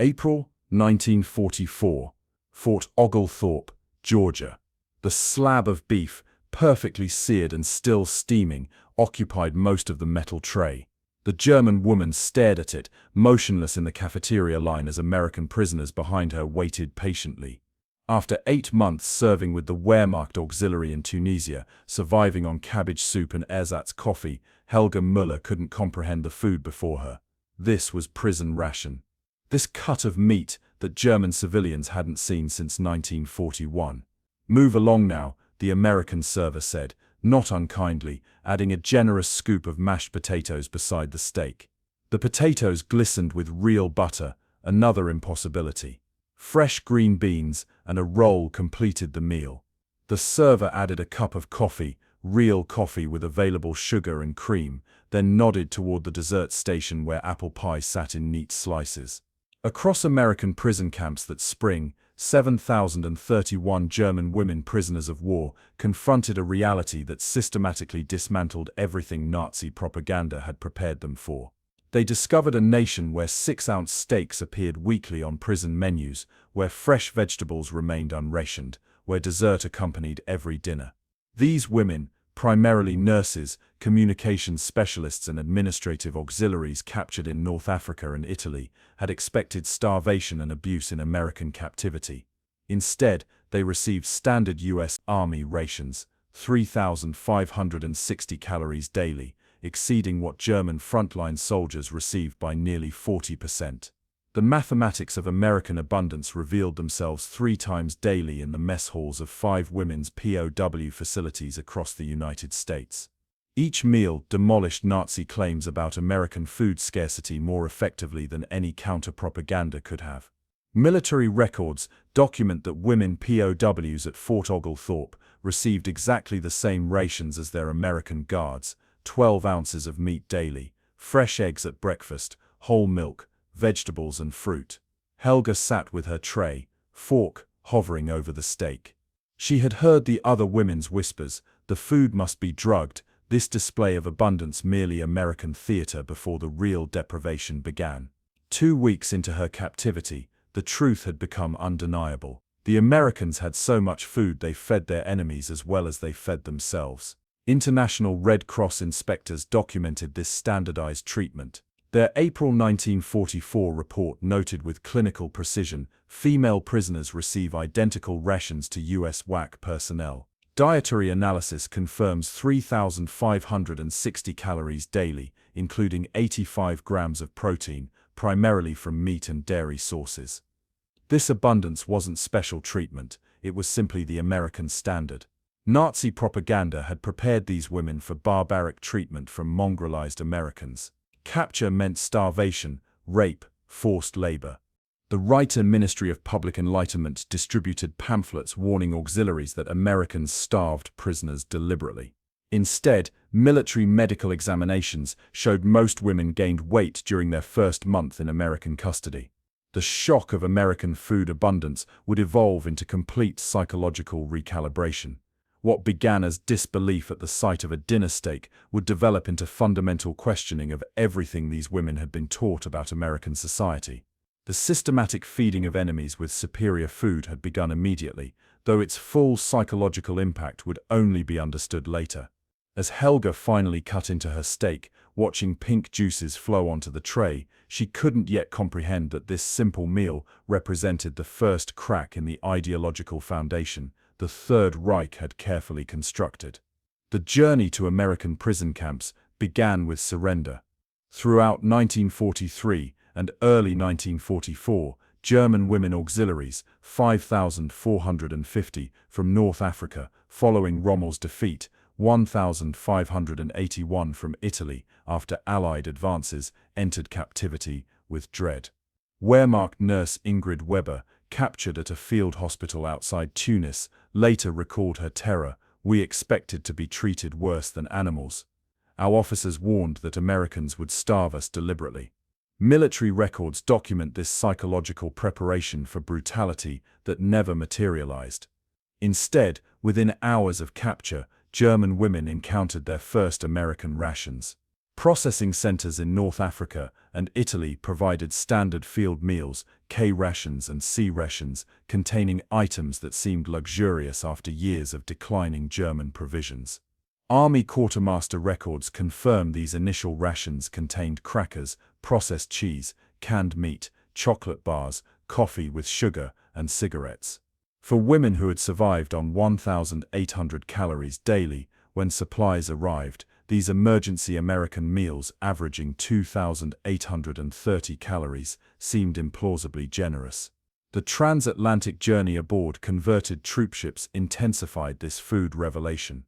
April 1944, Fort Oglethorpe, Georgia. The slab of beef, perfectly seared and still steaming, occupied most of the metal tray. The German woman stared at it, motionless in the cafeteria line as American prisoners behind her waited patiently. After 8 months serving with the Wehrmacht auxiliary in Tunisia, surviving on cabbage soup and ersatz coffee, Helga Müller couldn't comprehend the food before her. This was prison ration. This cut of meat that German civilians hadn't seen since 1941. "Move along now," the American server said, not unkindly, adding a generous scoop of mashed potatoes beside the steak. The potatoes glistened with real butter, another impossibility. Fresh green beans and a roll completed the meal. The server added a cup of coffee, real coffee with available sugar and cream, then nodded toward the dessert station where apple pie sat in neat slices. Across American prison camps that spring, 7,031 German women prisoners of war confronted a reality that systematically dismantled everything Nazi propaganda had prepared them for. They discovered a nation where 6-ounce steaks appeared weekly on prison menus, where fresh vegetables remained unrationed, where dessert accompanied every dinner. These women, primarily nurses, communications specialists and administrative auxiliaries captured in North Africa and Italy, had expected starvation and abuse in American captivity. Instead, they received standard U.S. Army rations, 3,560 calories daily, exceeding what German frontline soldiers received by nearly 40%. The mathematics of American abundance revealed themselves 3 times daily in the mess halls of 5 women's POW facilities across the United States. Each meal demolished Nazi claims about American food scarcity more effectively than any counter-propaganda could have. Military records document that women POWs at Fort Oglethorpe received exactly the same rations as their American guards: 12 ounces of meat daily, fresh eggs at breakfast, whole milk, vegetables and fruit. Helga sat with her tray, fork hovering over the steak. She had heard the other women's whispers, the food must be drugged, this display of abundance merely American theater before the real deprivation began. 2 weeks into her captivity, the truth had become undeniable. The Americans had so much food they fed their enemies as well as they fed themselves. International Red Cross inspectors documented this standardized treatment. Their April 1944 report noted with clinical precision, female prisoners receive identical rations to U.S. WAC personnel. Dietary analysis confirms 3,560 calories daily, including 85 grams of protein, primarily from meat and dairy sources. This abundance wasn't special treatment, it was simply the American standard. Nazi propaganda had prepared these women for barbaric treatment from mongrelized Americans. Capture meant starvation, rape, forced labor. The Reiter Ministry of Public Enlightenment distributed pamphlets warning auxiliaries that Americans starved prisoners deliberately. Instead, military medical examinations showed most women gained weight during their first month in American custody. The shock of American food abundance would evolve into complete psychological recalibration. What began as disbelief at the sight of a dinner steak would develop into fundamental questioning of everything these women had been taught about American society. The systematic feeding of enemies with superior food had begun immediately, though its full psychological impact would only be understood later. As Helga finally cut into her steak, watching pink juices flow onto the tray, she couldn't yet comprehend that this simple meal represented the first crack in the ideological foundation the Third Reich had carefully constructed. The journey to American prison camps began with surrender. Throughout 1943 and early 1944, German women auxiliaries, 5,450 from North Africa, following Rommel's defeat, 1,581 from Italy after Allied advances, entered captivity with dread. Wehrmacht nurse Ingrid Weber, captured at a field hospital outside Tunis, later recalled her terror. "We expected to be treated worse than animals. Our officers warned that Americans would starve us deliberately." Military records document this psychological preparation for brutality that never materialized. Instead, within hours of capture, German women encountered their first American rations. Processing centers in North Africa and Italy provided standard field meals, K rations and C rations, containing items that seemed luxurious after years of declining German provisions. Army quartermaster records confirm these initial rations contained crackers, processed cheese, canned meat, chocolate bars, coffee with sugar, and cigarettes. For women who had survived on 1,800 calories daily, when supplies arrived, these emergency American meals averaging 2,830 calories seemed implausibly generous. The transatlantic journey aboard converted troopships intensified this food revelation.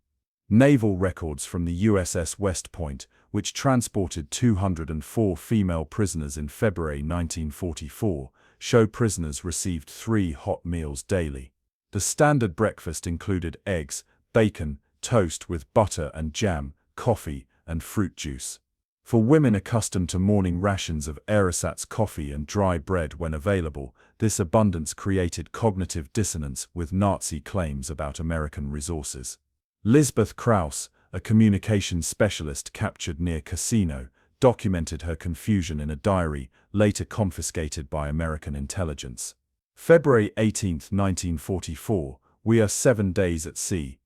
Naval records from the USS West Point, which transported 204 female prisoners in February 1944, show prisoners received 3 hot meals daily. The standard breakfast included eggs, bacon, toast with butter and jam, coffee, and fruit juice. For women accustomed to morning rations of ersatz coffee and dry bread when available, this abundance created cognitive dissonance with Nazi claims about American resources. Lisbeth Krauss, a communications specialist captured near Cassino, documented her confusion in a diary later confiscated by American intelligence. February 18, 1944, we are 7 days at sea.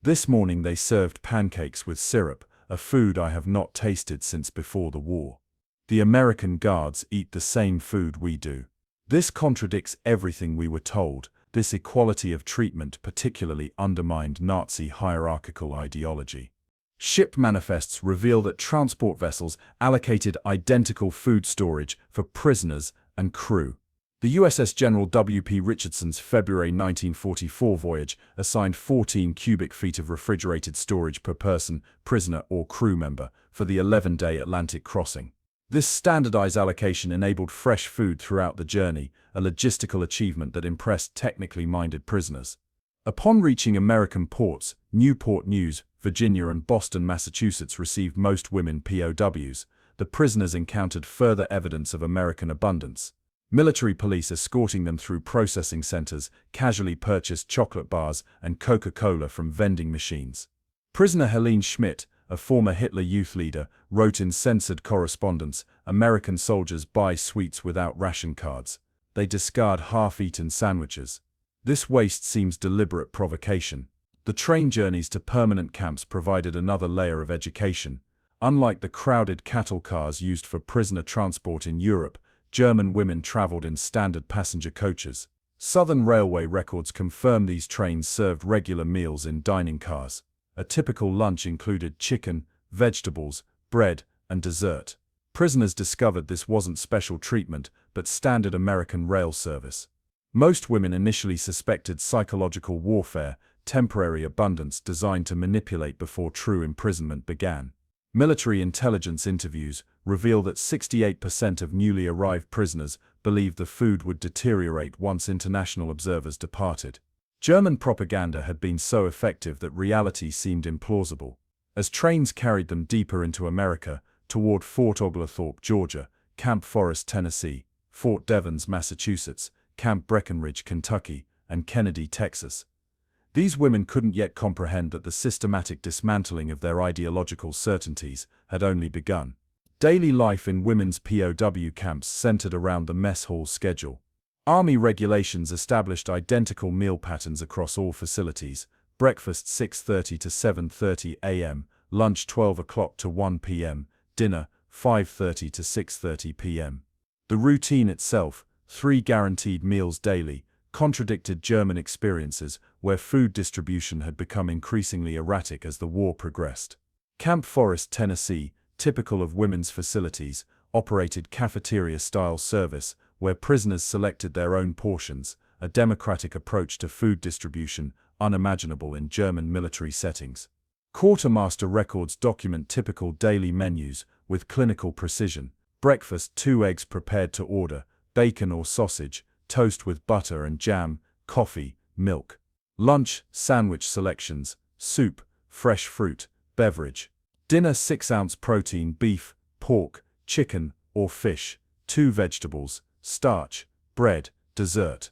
This morning they served pancakes with syrup, a food I have not tasted since before the war. The American guards eat the same food we do. This contradicts everything we were told. This equality of treatment particularly undermined Nazi hierarchical ideology. Ship manifests reveal that transport vessels allocated identical food storage for prisoners and crew. The USS General W.P. Richardson's February 1944 voyage assigned 14 cubic feet of refrigerated storage per person, prisoner or crew member for the 11-day Atlantic crossing. This standardized allocation enabled fresh food throughout the journey, a logistical achievement that impressed technically minded prisoners. Upon reaching American ports, Newport News, Virginia and Boston, Massachusetts received most women POWs. The prisoners encountered further evidence of American abundance. Military police escorting them through processing centers casually purchased chocolate bars and Coca-Cola from vending machines. Prisoner Helene Schmidt, a former Hitler Youth leader, wrote in censored correspondence, "American soldiers buy sweets without ration cards. They discard half-eaten sandwiches. This waste seems deliberate provocation." The train journeys to permanent camps provided another layer of education. Unlike the crowded cattle cars used for prisoner transport in Europe, German women traveled in standard passenger coaches. Southern Railway records confirm these trains served regular meals in dining cars. A typical lunch included chicken, vegetables, bread, and dessert. Prisoners discovered this wasn't special treatment, but standard American rail service. Most women initially suspected psychological warfare, temporary abundance designed to manipulate before true imprisonment began. Military intelligence interviews reveal that 68% of newly arrived prisoners believed the food would deteriorate once international observers departed. German propaganda had been so effective that reality seemed implausible. As trains carried them deeper into America, toward Fort Oglethorpe, Georgia, Camp Forest, Tennessee, Fort Devens, Massachusetts, Camp Breckinridge, Kentucky, and Kennedy, Texas, these women couldn't yet comprehend that the systematic dismantling of their ideological certainties had only begun. Daily life in women's POW camps centered around the mess hall schedule. Army regulations established identical meal patterns across all facilities: breakfast 6:30 to 7:30 a.m., lunch 12 o'clock to 1 p.m., dinner 5:30 to 6:30 p.m. The routine itself, 3 guaranteed meals daily, contradicted German experiences where food distribution had become increasingly erratic as the war progressed. Camp Forest, Tennessee, typical of women's facilities, operated cafeteria-style service where prisoners selected their own portions, a democratic approach to food distribution unimaginable in German military settings. Quartermaster records document typical daily menus with clinical precision: breakfast 2 eggs prepared to order, bacon or sausage, toast with butter and jam, coffee, milk. Lunch, sandwich selections, soup, fresh fruit, beverage. Dinner 6-ounce protein: beef, pork, chicken, or fish, 2 vegetables, starch, bread, dessert.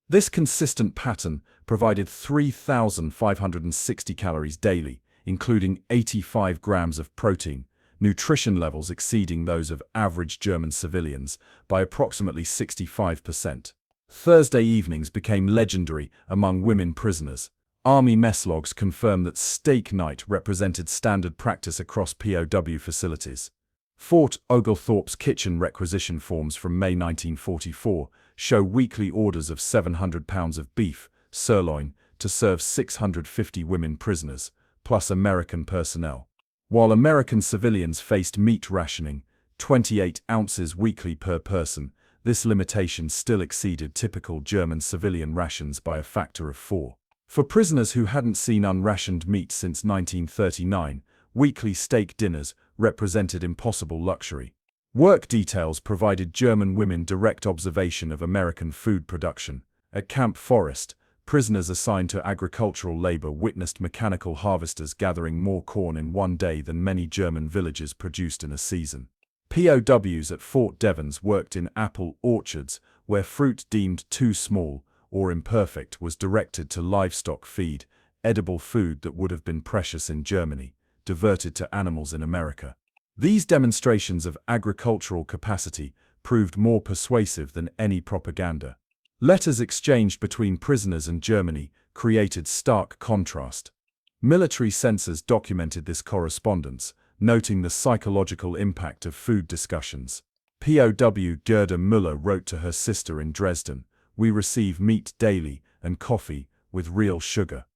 This consistent pattern provided 3,560 calories daily, including 85 grams of protein, nutrition levels exceeding those of average German civilians by approximately 65%. Thursday evenings became legendary among women prisoners. Army mess logs confirm that steak night represented standard practice across POW facilities. Fort Oglethorpe's kitchen requisition forms from May 1944 show weekly orders of 700 pounds of beef, sirloin, to serve 650 women prisoners, plus American personnel. While American civilians faced meat rationing, 28 ounces weekly per person, this limitation still exceeded typical German civilian rations by a factor of 4. For prisoners who hadn't seen unrationed meat since 1939, weekly steak dinners represented impossible luxury. Work details provided German women direct observation of American food production. At Camp Forest, prisoners assigned to agricultural labor witnessed mechanical harvesters gathering more corn in one day than many German villages produced in a season. POWs at Fort Devens worked in apple orchards, where fruit deemed too small or imperfect was directed to livestock feed, edible food that would have been precious in Germany, diverted to animals in America. These demonstrations of agricultural capacity proved more persuasive than any propaganda. Letters exchanged between prisoners and Germany created stark contrast. Military censors documented this correspondence, noting the psychological impact of food discussions. POW Helga Müller wrote to her sister in Dresden, "We receive meat daily and coffee with real sugar.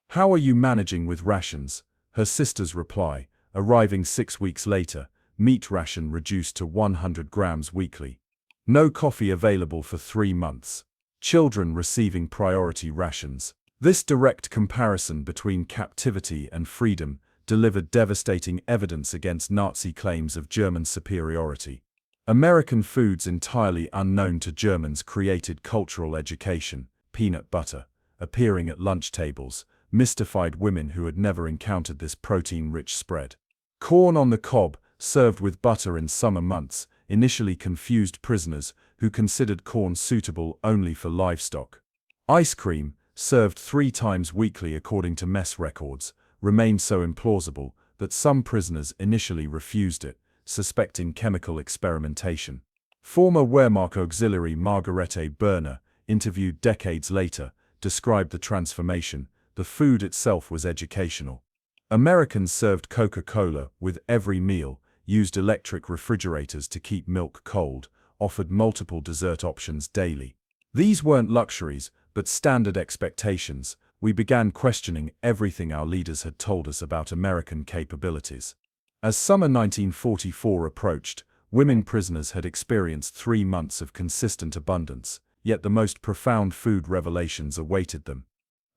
How are you managing with rations?" Her sister's reply, arriving 6 weeks later, meat ration reduced to 100 grams weekly. No coffee available for 3 months. Children receiving priority rations. This direct comparison between captivity and freedom delivered devastating evidence against Nazi claims of German superiority. American foods entirely unknown to Germans created cultural education. Peanut butter, appearing at lunch tables, mystified women who had never encountered this protein-rich spread. Corn on the cob, served with butter in summer months, initially confused prisoners who considered corn suitable only for livestock. Ice cream, served 3 times weekly according to mess records, remained so implausible that some prisoners initially refused it, suspecting chemical experimentation. Former Wehrmacht auxiliary Margarete Berner, interviewed decades later, described the transformation. The food itself was educational. Americans served Coca-Cola with every meal, used electric refrigerators to keep milk cold, offered multiple dessert options daily. These weren't luxuries, but standard expectations. We began questioning everything our leaders had told us about American capabilities. As summer 1944 approached, women prisoners had experienced 3 months of consistent abundance, yet the most profound food revelations awaited them.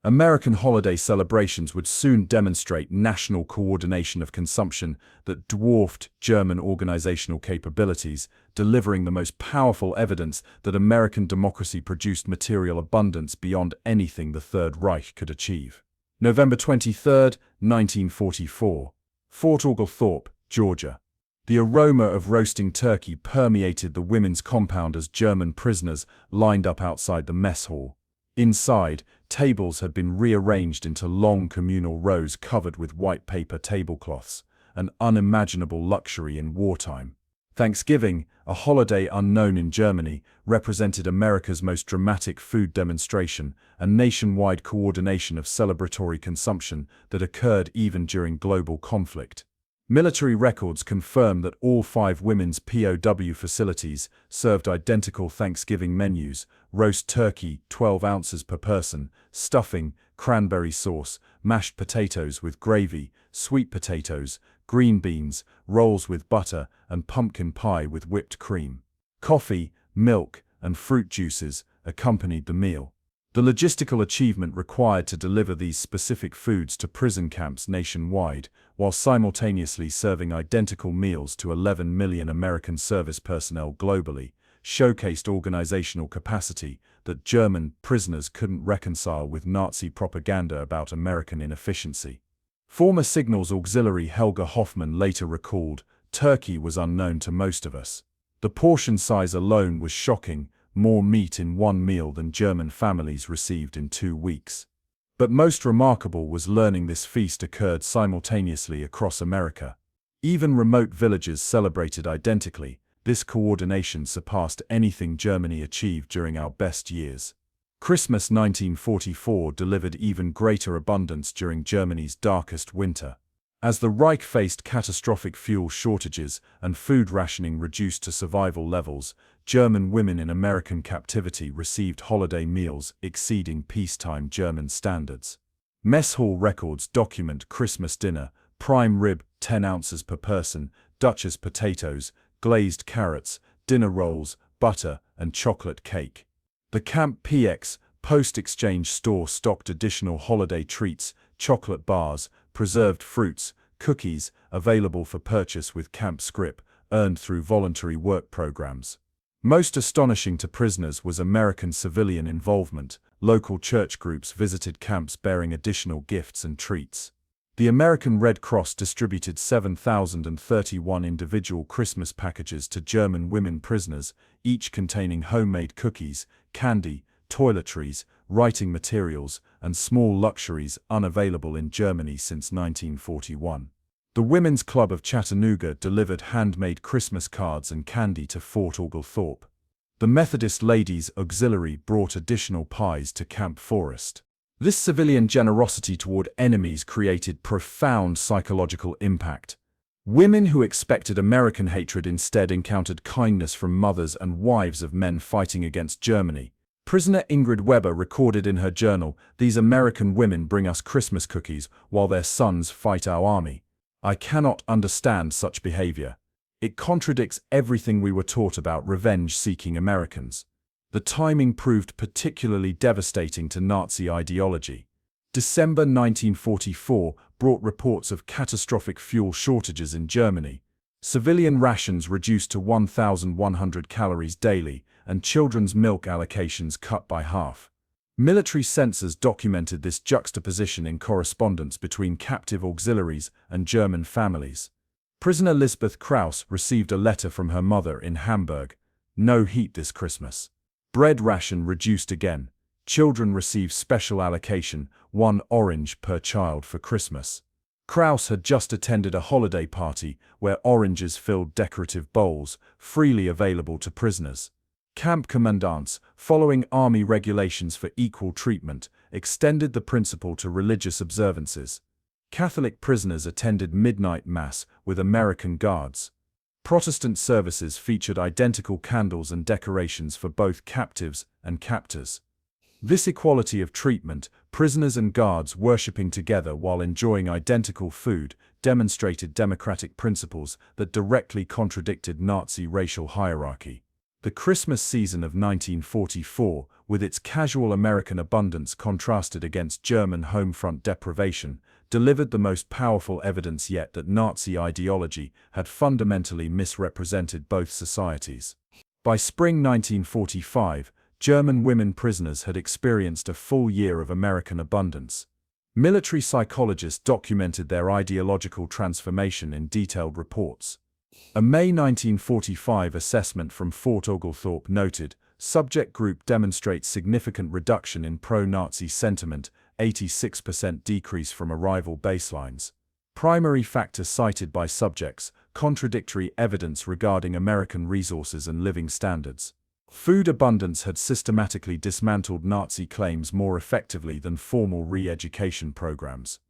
American holiday celebrations would soon demonstrate national coordination of consumption that dwarfed German organizational capabilities, delivering the most powerful evidence that American democracy produced material abundance beyond anything the Third Reich could achieve. November 23, 1944. Fort Oglethorpe, Georgia. The aroma of roasting turkey permeated the women's compound as German prisoners lined up outside the mess hall. Inside, tables had been rearranged into long communal rows covered with white paper tablecloths, an unimaginable luxury in wartime. Thanksgiving, a holiday unknown in Germany, represented America's most dramatic food demonstration, a nationwide coordination of celebratory consumption that occurred even during global conflict. Military records confirm that all 5 women's POW facilities served identical Thanksgiving menus: roast turkey, 12 ounces per person, stuffing, cranberry sauce, mashed potatoes with gravy, sweet potatoes, green beans, rolls with butter, and pumpkin pie with whipped cream. Coffee, milk, and fruit juices accompanied the meal. The logistical achievement required to deliver these specific foods to prison camps nationwide, while simultaneously serving identical meals to 11 million American service personnel globally, showcased organizational capacity that German prisoners couldn't reconcile with Nazi propaganda about American inefficiency. Former Signals auxiliary Helga Hoffman later recalled, "Turkey was unknown to most of us. The portion size alone was shocking, more meat in one meal than German families received in 2 weeks. But most remarkable was learning this feast occurred simultaneously across America. Even remote villages celebrated identically. This coordination surpassed anything Germany achieved during our best years. Christmas 1944 delivered even greater abundance during Germany's darkest winter. As the Reich faced catastrophic fuel shortages and food rationing reduced to survival levels, German women in American captivity received holiday meals exceeding peacetime German standards. Mess hall records document Christmas dinner: prime rib, 10 ounces per person, Duchess potatoes, glazed carrots, dinner rolls, butter, and chocolate cake. The Camp PX post-exchange store stocked additional holiday treats, chocolate bars, preserved fruits, cookies, available for purchase with camp scrip, earned through voluntary work programs. Most astonishing to prisoners was American civilian involvement. Local church groups visited camps bearing additional gifts and treats. The American Red Cross distributed 7,031 individual Christmas packages to German women prisoners, each containing homemade cookies, candy, toiletries, writing materials, and small luxuries unavailable in Germany since 1941. The Women's Club of Chattanooga delivered handmade Christmas cards and candy to Fort Oglethorpe. The Methodist Ladies' Auxiliary brought additional pies to Camp Forest. This civilian generosity toward enemies created profound psychological impact. Women who expected American hatred instead encountered kindness from mothers and wives of men fighting against Germany. Prisoner Ingrid Weber recorded in her journal, "These American women bring us Christmas cookies while their sons fight our army. I cannot understand such behavior. It contradicts everything we were taught about revenge-seeking Americans." The timing proved particularly devastating to Nazi ideology. December 1944 brought reports of catastrophic fuel shortages in Germany. Civilian rations reduced to 1,100 calories daily, and children's milk allocations cut by half. Military censors documented this juxtaposition in correspondence between captive auxiliaries and German families. Prisoner Lisbeth Kraus received a letter from her mother in Hamburg: "No heat this Christmas. Bread ration reduced again. Children receive special allocation, 1 orange per child for Christmas." Kraus had just attended a holiday party where oranges filled decorative bowls, freely available to prisoners. Camp commandants, following army regulations for equal treatment, extended the principle to religious observances. Catholic prisoners attended midnight mass with American guards. Protestant services featured identical candles and decorations for both captives and captors. This equality of treatment, prisoners and guards worshipping together while enjoying identical food, demonstrated democratic principles that directly contradicted Nazi racial hierarchy. The Christmas season of 1944, with its casual American abundance contrasted against German home front deprivation, delivered the most powerful evidence yet that Nazi ideology had fundamentally misrepresented both societies. By spring 1945, German women prisoners had experienced a full year of American abundance. Military psychologists documented their ideological transformation in detailed reports. A May 1945 assessment from Fort Oglethorpe noted, subject group demonstrates significant reduction in pro-Nazi sentiment, 86% decrease from arrival baselines. Primary factor cited by subjects, contradictory evidence regarding American resources and living standards. Food abundance had systematically dismantled Nazi claims more effectively than formal re-education programs.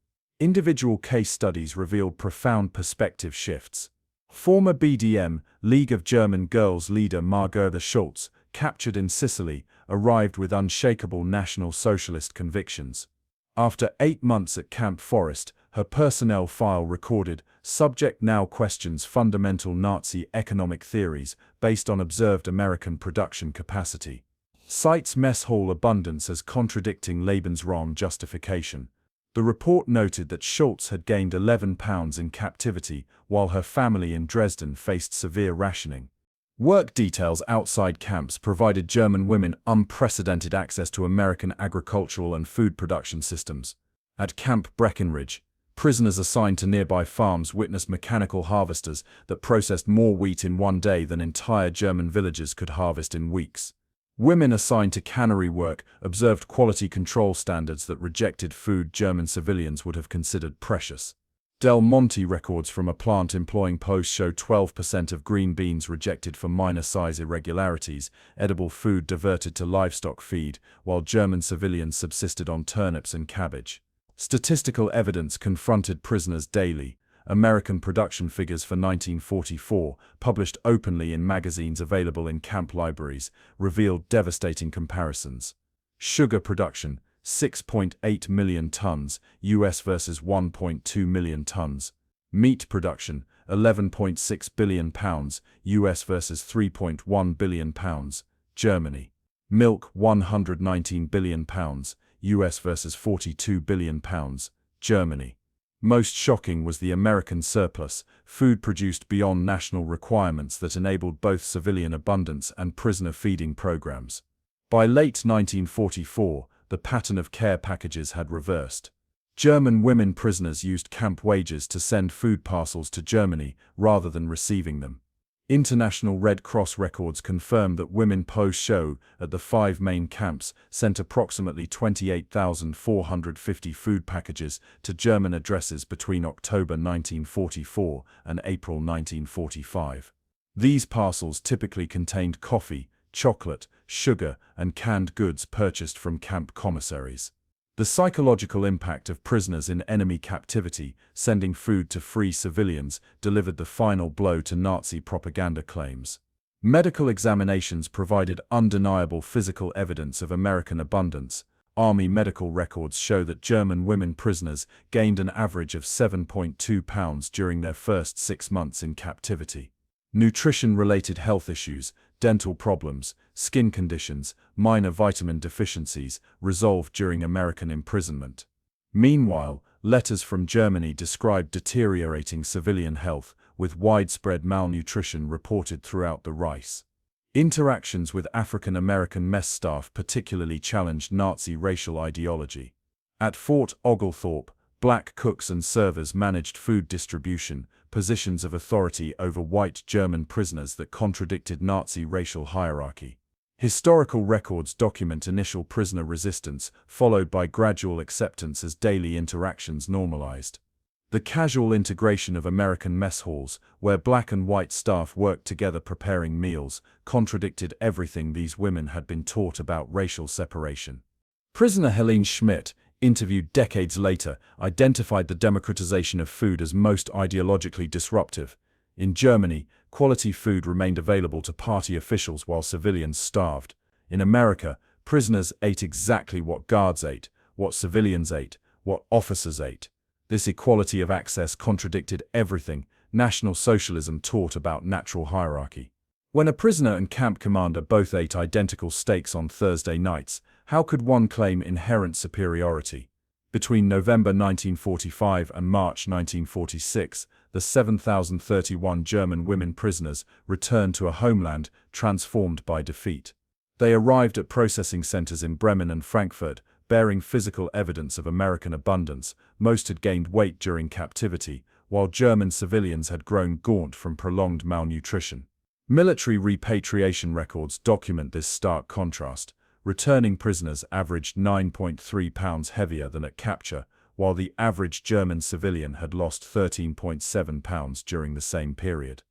Individual case studies revealed profound perspective shifts. Former BDM, League of German Girls leader Margarete Schultz, captured in Sicily, arrived with unshakable National Socialist convictions. After 8 months at Camp Forest, her personnel file recorded, "Subject now questions fundamental Nazi economic theories based on observed American production capacity." Cites mess hall abundance as contradicting Lebensraum justification. The report noted that Schultz had gained 11 pounds in captivity, while her family in Dresden faced severe rationing. Work details outside camps provided German women unprecedented access to American agricultural and food production systems. At Camp Breckenridge, prisoners assigned to nearby farms witnessed mechanical harvesters that processed more wheat in one day than entire German villages could harvest in weeks. Women assigned to cannery work observed quality control standards that rejected food German civilians would have considered precious. Del Monte records from a plant employing POWs show 12% of green beans rejected for minor size irregularities, edible food diverted to livestock feed, while German civilians subsisted on turnips and cabbage. Statistical evidence confronted prisoners daily. American production figures for 1944, published openly in magazines available in camp libraries, revealed devastating comparisons. Sugar production, 6.8 million tons, US versus 1.2 million tons. Meat production, 11.6 billion pounds, US versus 3.1 billion pounds, Germany. Milk, 119 billion pounds, US versus 42 billion pounds, Germany. Most shocking was the American surplus, food produced beyond national requirements that enabled both civilian abundance and prisoner feeding programs. By late 1944, the pattern of care packages had reversed. German women prisoners used camp wages to send food parcels to Germany rather than receiving them. International Red Cross records confirm that women POWs show at the 5 main camps sent approximately 28,450 food packages to German addresses between October 1944 and April 1945. These parcels typically contained coffee, chocolate, sugar, and canned goods purchased from camp commissaries. The psychological impact of prisoners in enemy captivity sending food to free civilians delivered the final blow to Nazi propaganda claims. Medical examinations provided undeniable physical evidence of American abundance. Army medical records show that German women prisoners gained an average of 7.2 pounds during their first 6 months in captivity. Nutrition-related health issues, dental problems, skin conditions, minor vitamin deficiencies resolved during American imprisonment. Meanwhile, letters from Germany described deteriorating civilian health, with widespread malnutrition reported throughout the Reich. Interactions with African American mess staff particularly challenged Nazi racial ideology. At Fort Oglethorpe, black cooks and servers managed food distribution, positions of authority over white German prisoners that contradicted Nazi racial hierarchy. Historical records document initial prisoner resistance, followed by gradual acceptance as daily interactions normalized. The casual integration of American mess halls, where black and white staff worked together preparing meals, contradicted everything these women had been taught about racial separation. Prisoner Helene Schmidt, interviewed decades later, identified the democratization of food as most ideologically disruptive. In Germany, quality food remained available to party officials while civilians starved. In America, prisoners ate exactly what guards ate, what civilians ate, what officers ate. This equality of access contradicted everything National Socialism taught about natural hierarchy. When a prisoner and camp commander both ate identical steaks on Thursday nights, how could one claim inherent superiority? Between November 1945 and March 1946, the 7,031 German women prisoners returned to a homeland transformed by defeat. They arrived at processing centers in Bremen and Frankfurt, bearing physical evidence of American abundance. Most had gained weight during captivity, while German civilians had grown gaunt from prolonged malnutrition. Military repatriation records document this stark contrast. Returning prisoners averaged 9.3 pounds heavier than at capture, while the average German civilian had lost 13.7 pounds during the same period.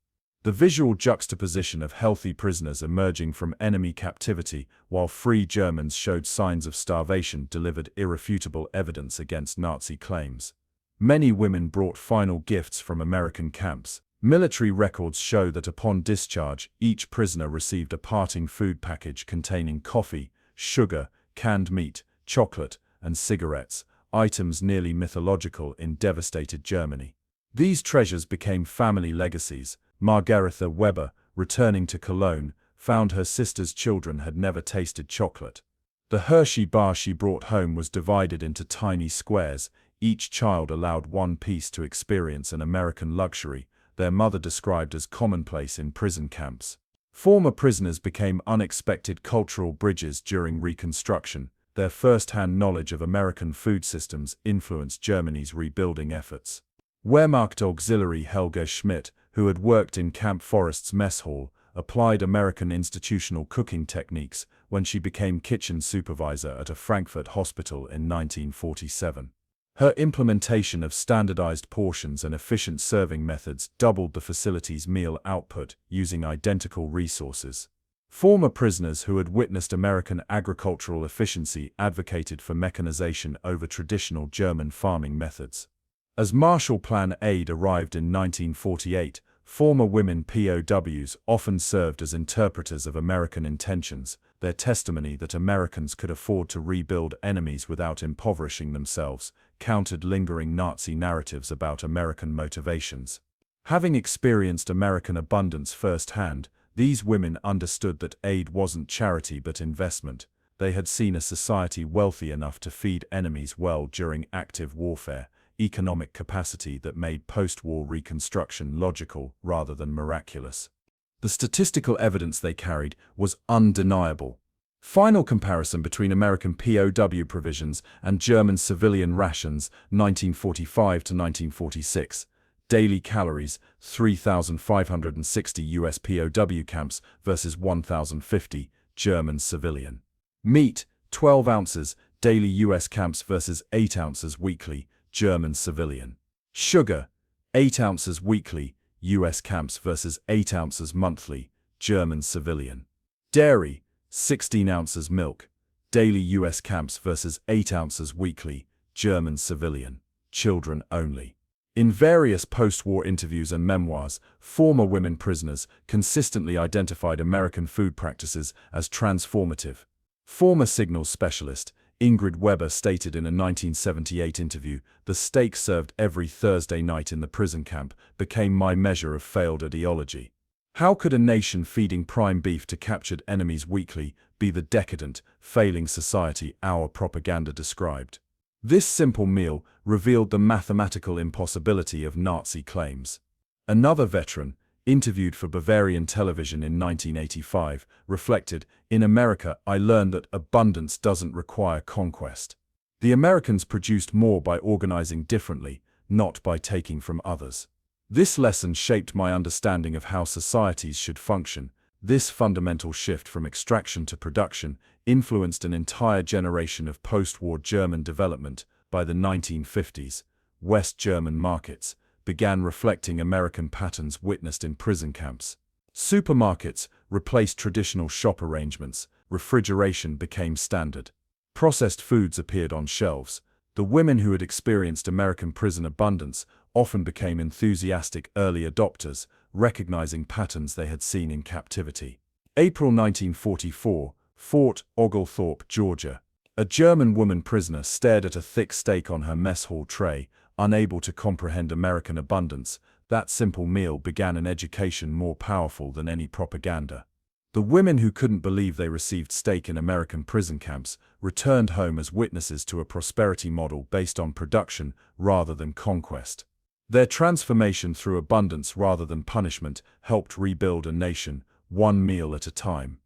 The visual juxtaposition of healthy prisoners emerging from enemy captivity while free Germans showed signs of starvation delivered irrefutable evidence against Nazi claims. Many women brought final gifts from American camps. Military records show that upon discharge, each prisoner received a parting food package containing coffee, sugar, canned meat, chocolate, and cigarettes, items nearly mythological in devastated Germany. These treasures became family legacies. Margaretha Weber, returning to Cologne, found her sister's children had never tasted chocolate. The Hershey bar she brought home was divided into tiny squares, each child allowed one piece to experience an American luxury, their mother described as commonplace in prison camps. Former prisoners became unexpected cultural bridges during Reconstruction. Their first-hand knowledge of American food systems influenced Germany's rebuilding efforts. Wehrmacht auxiliary Helga Schmidt, who had worked in Camp Forest's mess hall, applied American institutional cooking techniques when she became kitchen supervisor at a Frankfurt hospital in 1947. Her implementation of standardized portions and efficient serving methods doubled the facility's meal output using identical resources. Former prisoners who had witnessed American agricultural efficiency advocated for mechanization over traditional German farming methods. As Marshall Plan aid arrived in 1948, former women POWs often served as interpreters of American intentions, their testimony that Americans could afford to rebuild enemies without impoverishing themselves countered lingering Nazi narratives about American motivations. Having experienced American abundance firsthand, these women understood that aid wasn't charity but investment. They had seen a society wealthy enough to feed enemies well during active warfare, economic capacity that made post-war reconstruction logical rather than miraculous. The statistical evidence they carried was undeniable. Final comparison between American POW provisions and German civilian rations 1945 to 1946. Daily calories, 3,560 US POW camps versus 1,050 German civilian. Meat, 12 ounces, daily US camps versus 8 ounces weekly, German civilian. Sugar, 8 ounces weekly, US camps versus 8 ounces monthly, German civilian. Dairy, 16 ounces milk, daily US camps versus 8 ounces weekly, German civilian. Children only. In various post-war interviews and memoirs, former women prisoners consistently identified American food practices as transformative. Former signals specialist Ingrid Weber stated in a 1978 interview, "The steak served every Thursday night in the prison camp became my measure of failed ideology." How could a nation feeding prime beef to captured enemies weekly be the decadent, failing society our propaganda described? This simple meal revealed the mathematical impossibility of Nazi claims. Another veteran, interviewed for Bavarian television in 1985, reflected, "In America, I learned that abundance doesn't require conquest. The Americans produced more by organizing differently, not by taking from others. This lesson shaped my understanding of how societies should function. This fundamental shift from extraction to production influenced an entire generation of post-war German development. By the 1950s, West German markets began reflecting American patterns witnessed in prison camps. Supermarkets replaced traditional shop arrangements, refrigeration became standard. Processed foods appeared on shelves. The women who had experienced American prison abundance often became enthusiastic early adopters, recognizing patterns they had seen in captivity. April 1944, Fort Oglethorpe, Georgia. A German woman prisoner stared at a thick steak on her mess hall tray, unable to comprehend American abundance. That simple meal began an education more powerful than any propaganda. The women who couldn't believe they received steak in American prison camps returned home as witnesses to a prosperity model based on production rather than conquest. Their transformation through abundance rather than punishment helped rebuild a nation, one meal at a time.